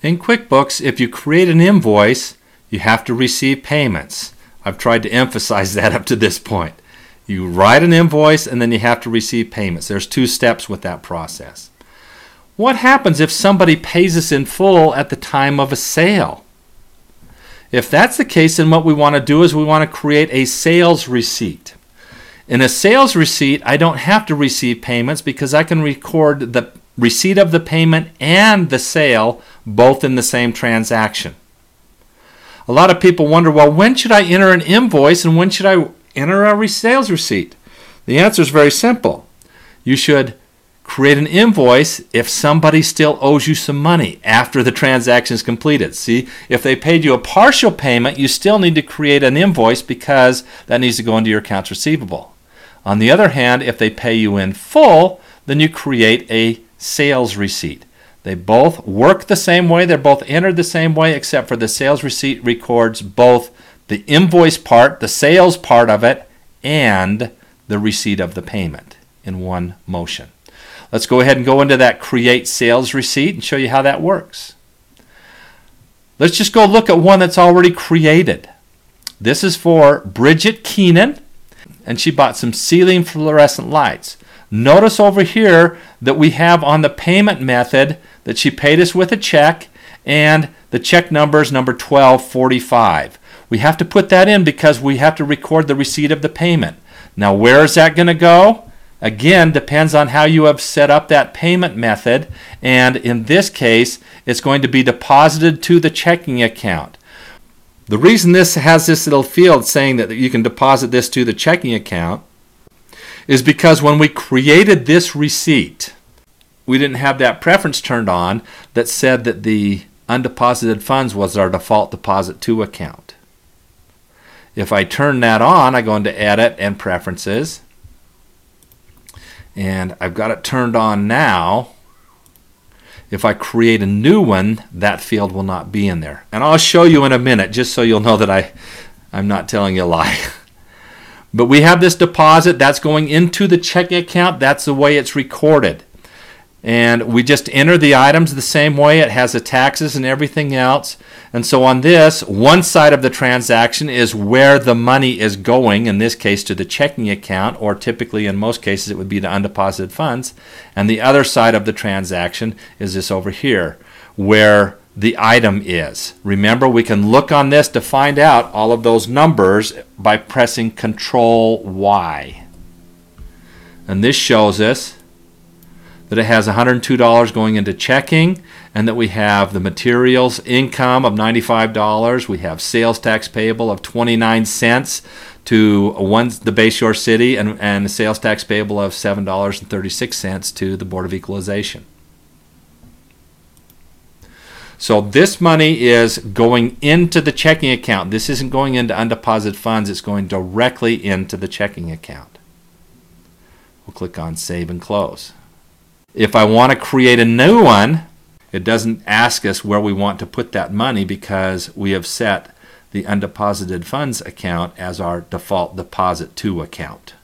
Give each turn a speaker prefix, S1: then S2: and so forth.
S1: In QuickBooks, if you create an invoice, you have to receive payments. I've tried to emphasize that up to this point. You write an invoice and then you have to receive payments. There's 2 steps with that process. What happens if somebody pays us in full at the time of a sale? If that's the case, then what we want to do is we want to create a sales receipt. In a sales receipt, I don't have to receive payments because I can record the receipt of the payment and the sale both in the same transaction. A lot of people wonder, well, when should I enter an invoice and when should I enter a sales receipt? The answer is very simple. You should create an invoice if somebody still owes you some money after the transaction is completed. See, if they paid you a partial payment, you still need to create an invoice because that needs to go into your accounts receivable. On the other hand, if they pay you in full, then you create a sales receipt. They both work the same way, they're both entered the same way, except for the sales receipt records both the invoice part, the sales part of it, and the receipt of the payment in one motion. Let's go ahead and go into that create sales receipt and show you how that works. Let's just go look at one that's already created. This is for Bridget Keenan, and she bought some ceiling fluorescent lights. Notice over here that we have on the payment method that she paid us with a check, and the check number is number 1245. We have to put that in because we have to record the receipt of the payment. Now, where is that going to go? Again, depends on how you have set up that payment method, and in this case, it's going to be deposited to the checking account. The reason this has this little field saying that you can deposit this to the checking account is because when we created this receipt, we didn't have that preference turned on that said that the undeposited funds was our default deposit to account. If I turn that on, I go into Edit and Preferences, and I've got it turned on now. If I create a new one, that field will not be in there. And I'll show you in a minute, just so you'll know that I'm not telling you a lie. But we have this deposit that's going into the checking account. That's the way it's recorded. And we just enter the items the same way. It has the taxes and everything else. And so on this, one side of the transaction is where the money is going, in this case to the checking account, or typically in most cases it would be the undeposited funds. And the other side of the transaction is this over here, where the item is. Remember, we can look on this to find out all of those numbers by pressing Control Y. And this shows us that it has $102 going into checking, and that we have the materials income of $95. We have sales tax payable of 29 cents to the Bayshore City, and the sales tax payable of $7.36 to the Board of Equalization. So this money is going into the checking account. This isn't going into undeposited funds. It's going directly into the checking account. We'll click on Save and Close. If I want to create a new one, it doesn't ask us where we want to put that money because we have set the undeposited funds account as our default deposit to account.